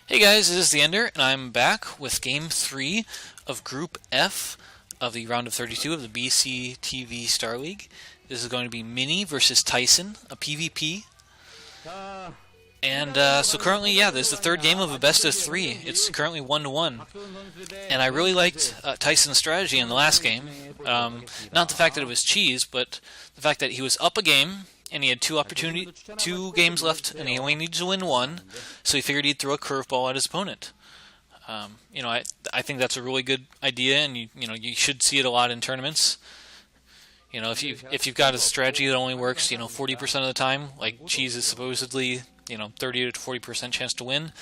Hey guys, this is TheEnder, and I'm back with Game 3 of Group F of the round of 32 of the BCTV Starleague. This is going to be Mini versus Tyson, a PvP. And so currently, this is the third game of a best of 3. It's currently 1-1. And I really liked Tyson's strategy in the last game. Not the fact that it was cheese, but the fact that he was up a game, and he had two games left, and he only needed to win one, so he figured he'd throw a curveball at his opponent. I think that's a really good idea, and you should see it a lot in tournaments. If you've got a strategy that only works 40% of the time, like cheese is supposedly 30 to 40% chance to win.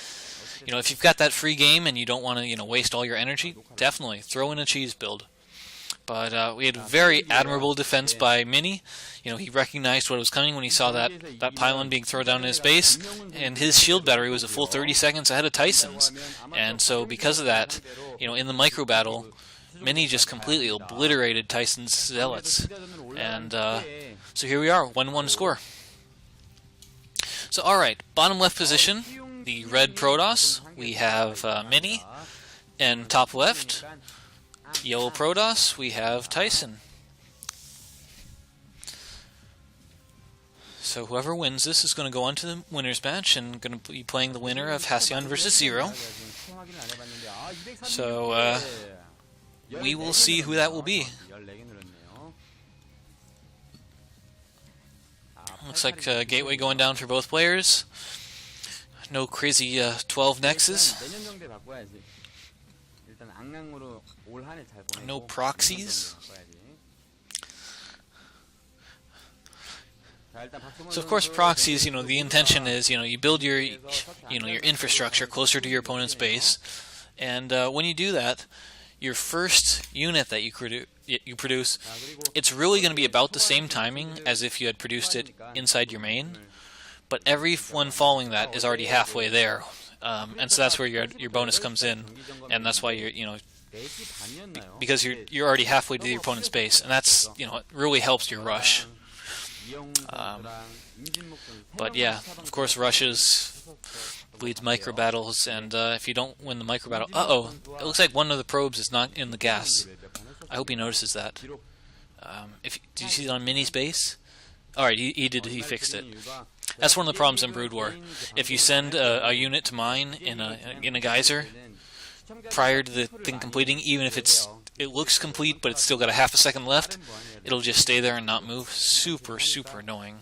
If you've got that free game and you don't want to waste all your energy, definitely throw in a cheese build. But we had very admirable defense by Mini. He recognized what was coming when he saw that pylon being thrown down in his base, and his shield battery was a full 30 seconds ahead of Tyson's. And so because of that, in the micro battle, Mini just completely obliterated Tyson's zealots. And so here we are, 1-1 score. So alright, bottom left position, the red Protoss, we have Mini, and top left, yellow Protoss, we have Tyson. So whoever wins this is going to go on to the winner's match and going to be playing the winner of Halcyon versus Zero. So we will see who that will be. Looks like gateway going down for both players. No crazy 12 nexes. No proxies. So of course proxies, the intention is, you build your, your infrastructure closer to your opponent's base, and when you do that, your first unit that you produce, it's really going to be about the same timing as if you had produced it inside your main, but every one following that is already halfway there, and so that's where your bonus comes in, and that's why you're, because you're already halfway to your opponent's base, and that's it really helps your rush. But yeah, of course rushes bleeds micro battles, and if you don't win the micro battle, it looks like one of the probes is not in the gas. I hope he notices that. Did you see it on Mini's base? Alright, he fixed it. That's one of the problems in Brood War. If you send a unit to mine in a geyser prior to the thing completing, even if it looks complete but it's still got a half a second left, it'll just stay there and not move. Super annoying.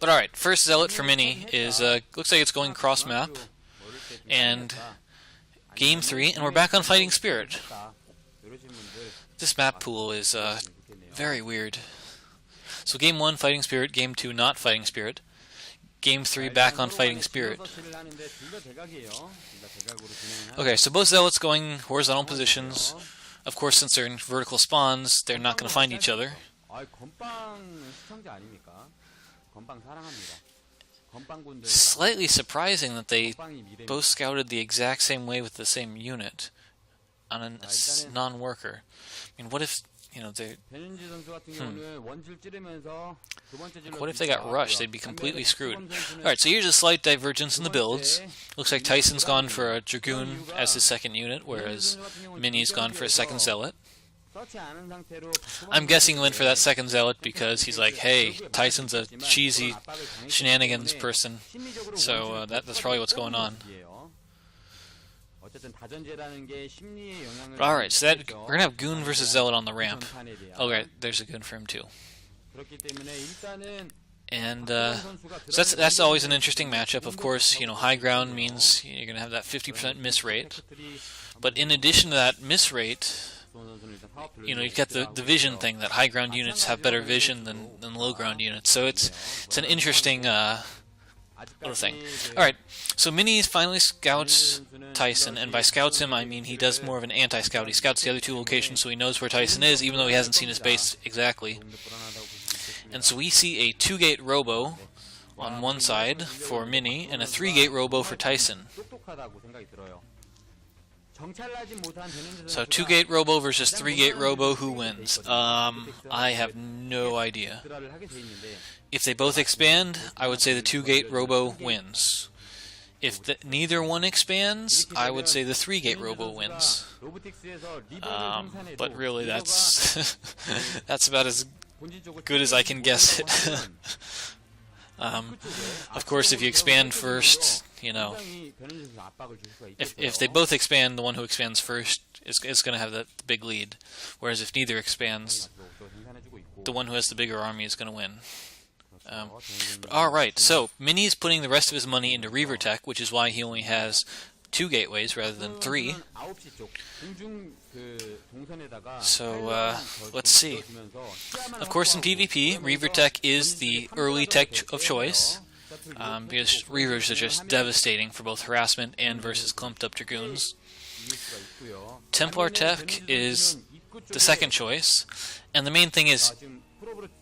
But alright, first zealot for Mini is looks like it's going cross map, and game 3, and we're back on Fighting Spirit. This map pool is very weird. So game 1 Fighting Spirit, game 2 not Fighting Spirit, game 3 back on Fighting Spirit. Okay, so both zealots going horizontal positions. Of course, since they're in vertical spawns, they're not going to find each other. Slightly surprising that they both scouted the exact same way with the same unit on a non-worker. I mean, what if what if they got rushed? They'd be completely screwed. Alright, so here's a slight divergence in the builds. Looks like Tyson's gone for a Dragoon as his second unit, whereas Mini's gone for a second Zealot. I'm guessing he went for that second Zealot because he's like, hey, Tyson's a cheesy shenanigans person, so that's probably what's going on. Alright, so we're going to have Goon versus Zealot on the ramp. Okay, there's a Goon for him too. And so that's always an interesting matchup. Of course, high ground means you're going to have that 50% miss rate. But in addition to that miss rate, you've got the vision thing, that high ground units have better vision than low ground units. So it's an interesting little thing. Alright, so Mini finally scouts Tyson, and by scouts him I mean he does more of an anti-scout. He scouts the other two locations so he knows where Tyson is, even though he hasn't seen his base exactly. And so we see a 2-gate robo on one side for Mini, and a 3-gate robo for Tyson. So 2-gate robo versus 3-gate robo, who wins? I have no idea. If they both expand, I would say the 2-gate robo wins. If neither one expands, I would say the 3-gate robo wins. But really, that's that's about as good as I can guess it. Of course, if you expand first, you know, if they both expand, the one who expands first is going to have the big lead. Whereas if neither expands, the one who has the bigger army is going to win. But alright, so Mini's putting the rest of his money into Reaver Tech, which is why he only has 2 gateways rather than 3. So, let's see. Of course, in PvP, Reaver Tech is the early tech of choice, because Reavers are just devastating for both harassment and versus clumped up Dragoons. Templar Tech is the second choice, and the main thing is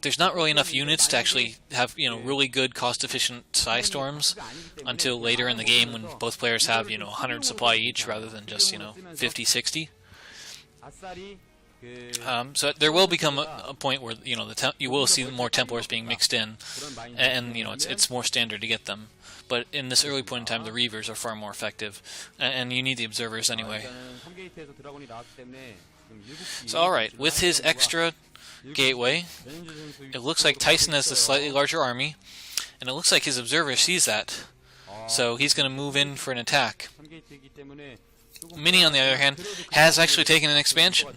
there's not really enough units to actually have, you know, really good cost-efficient Psystorms until later in the game when both players have, you know, 100 supply each rather than just, you know, 50, 60. So there will become a point where, you know, you will see more Templars being mixed in, and you know, it's more standard to get them. But in this early point in time, the Reavers are far more effective, and you need the Observers anyway. So alright, with his extra gateway, it looks like Tyson has the slightly larger army, and it looks like his Observer sees that, so he's going to move in for an attack. Mini, on the other hand, has actually taken an expansion.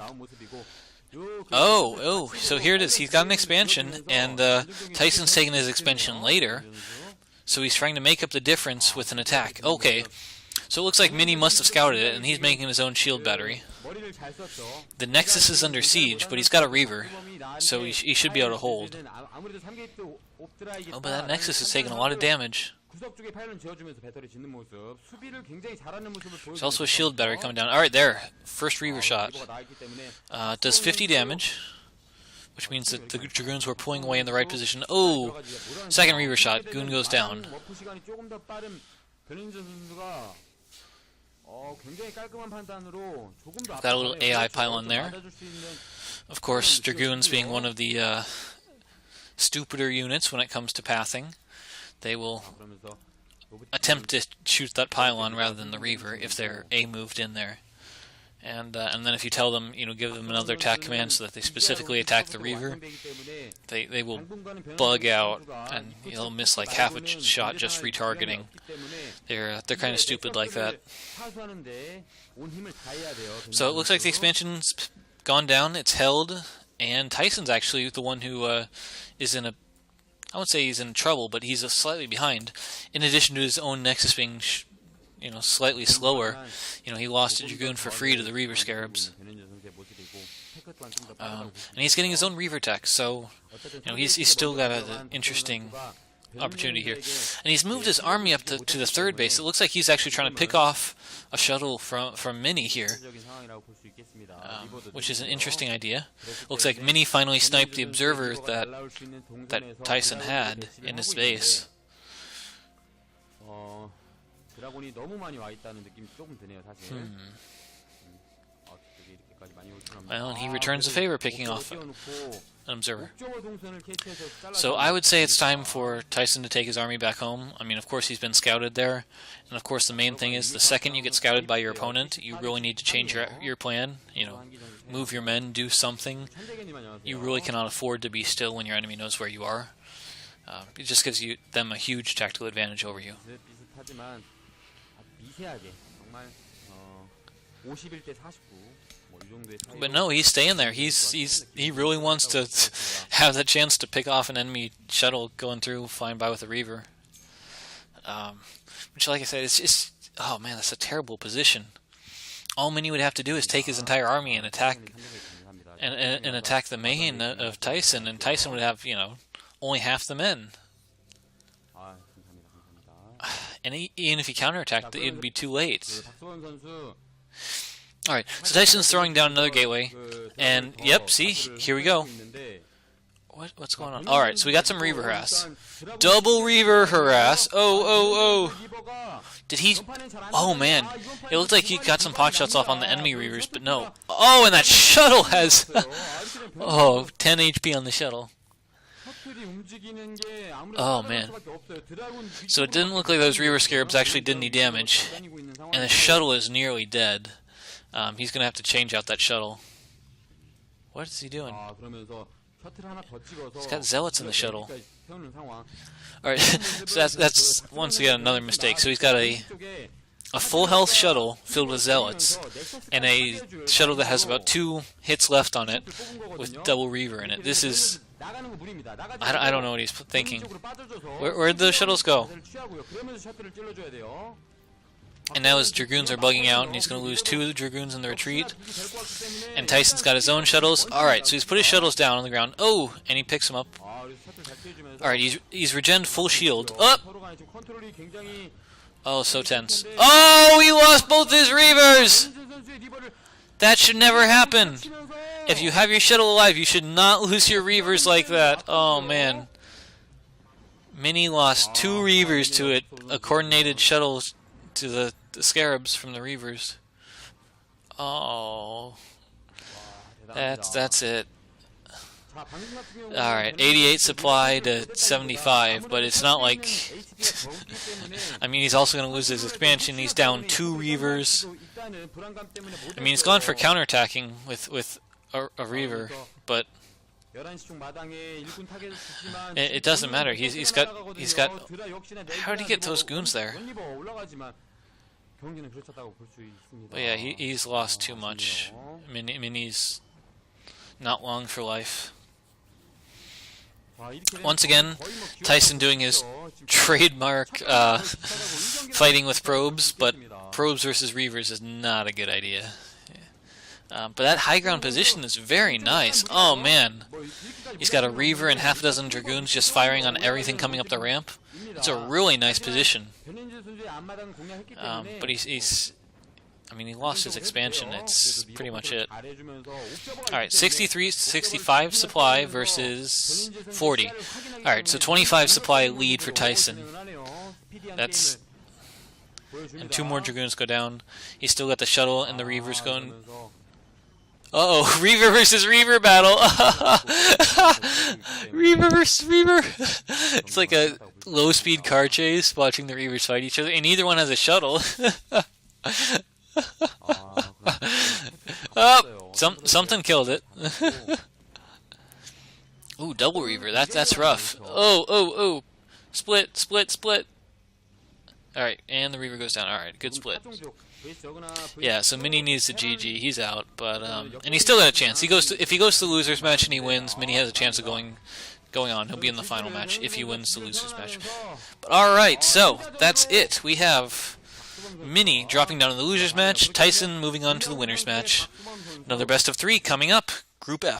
So here it is. He's got an expansion, and Tyson's taken his expansion later, so he's trying to make up the difference with an attack. Okay, so it looks like Mini must have scouted it, and he's making his own shield battery. The Nexus is under siege, but he's got a Reaver, so he should be able to hold. Oh, but that Nexus is taking a lot of damage. There's also a shield battery coming down. Alright, there. First Reaver shot. Does 50 damage, which means that the Dragoons were pulling away in the right position. Oh! Second Reaver shot. Goon goes down. Got a little AI pylon there. Of course, Dragoons being one of the stupider units when it comes to pathing, they will attempt to shoot that pylon rather than the Reaver if they're moved in there. And then if you tell them, you know, give them another attack command so that they specifically attack the Reaver, they will bug out and they'll miss like half a shot just retargeting. They're kind of stupid like that. So it looks like the expansion's gone down. It's held, and Tyson's actually the one who is in a, I won't say he's in trouble, but he's slightly behind. In addition to his own Nexus being you know, slightly slower, you know, he lost a Dragoon for free to the Reaver Scarabs. And he's getting his own Reaver Tech, so, you know, he's still got an interesting opportunity here. And he's moved his army up to the third base. It looks like he's actually trying to pick off a shuttle from Mini here, which is an interesting idea. Looks like Mini finally sniped the Observer that Tyson had in his base. Well, and he returns the favor, picking off an Observer. So I would say it's time for Tyson to take his army back home. I mean, of course, he's been scouted there. And of course, the main thing is the second you get scouted by your opponent, you really need to change your plan. You know, move your men, do something. You really cannot afford to be still when your enemy knows where you are. It just gives them a huge tactical advantage over you. But no, he's staying there. He really wants to have the chance to pick off an enemy shuttle going through, flying by with a Reaver. Which, like I said, it's just, oh man, that's a terrible position. All Mini would have to do is take his entire army and attack, and attack the main of Tyson, and Tyson would have, you know, only half the men. And even if he counterattacked, it would be too late. Alright, so Tyson's throwing down another gateway, and yep, see, here we go. What's going on? Alright, so we got some Reaver harass. Double Reaver harass. Oh. Did he? Oh man, it looked like he got some pot shots off on the enemy Reavers, but no. Oh, and that shuttle has 10 HP on the shuttle. Oh man. So it didn't look like those Reaver Scarabs actually did any damage. And the shuttle is nearly dead. He's going to have to change out that shuttle. What is he doing? He's got zealots in the shuttle. Alright, so that's once again another mistake. So he's got a full health shuttle filled with zealots, and a shuttle that has about 2 hits left on it with double Reaver in it. This is... I don't know what he's thinking. Where'd the shuttles go? And now his Dragoons are bugging out, and he's going to lose 2 Dragoons in the retreat. And Tyson's got his own shuttles. Alright, so he's put his shuttles down on the ground. Oh! And he picks them up. Alright, he's regened full shield. Up! Oh, so tense. Oh! He lost both his Reavers! That should never happen! If you have your shuttle alive, you should not lose your Reavers like that. Oh, man. Mini lost 2 Reavers to it. A coordinated shuttle to the Scarabs from the Reavers. Oh. That's it. Alright, 88 supply to 75, but it's not like... I mean, he's also going to lose his expansion. He's down 2 Reavers. I mean, he's gone for counterattacking with a Reaver, but... It doesn't matter. He's got... How did he get those goons there? But yeah, he's lost too much. I mean, he's not long for life. Once again, Tyson doing his trademark fighting with probes, but probes versus Reavers is not a good idea. But that high ground position is very nice. Oh man, he's got a Reaver and half a dozen Dragoons just firing on everything coming up the ramp. It's a really nice position. But I mean, he lost his expansion. It's pretty much it. Alright, 65 supply versus 40. Alright, so 25 supply lead for Tyson. That's... And 2 more Dragoons go down. He's still got the shuttle and the Reavers going... Uh-oh, Reaver versus Reaver battle! Reaver versus Reaver! It's like a low-speed car chase, watching the Reavers fight each other, and neither one has a shuttle. Oh, something killed it. Ooh, double Reaver, that's rough. Oh! Split! Alright, and the Reaver goes down. Alright, good split. Yeah, so Mini needs to GG. He's out, but and he's still got a chance. If he goes to the losers match and he wins, Mini has a chance of going on. He'll be in the final match if he wins the losers match. But all right, so that's it. We have Mini dropping down in the losers match. Tyson moving on to the winners match. Another best of 3 coming up. Group F.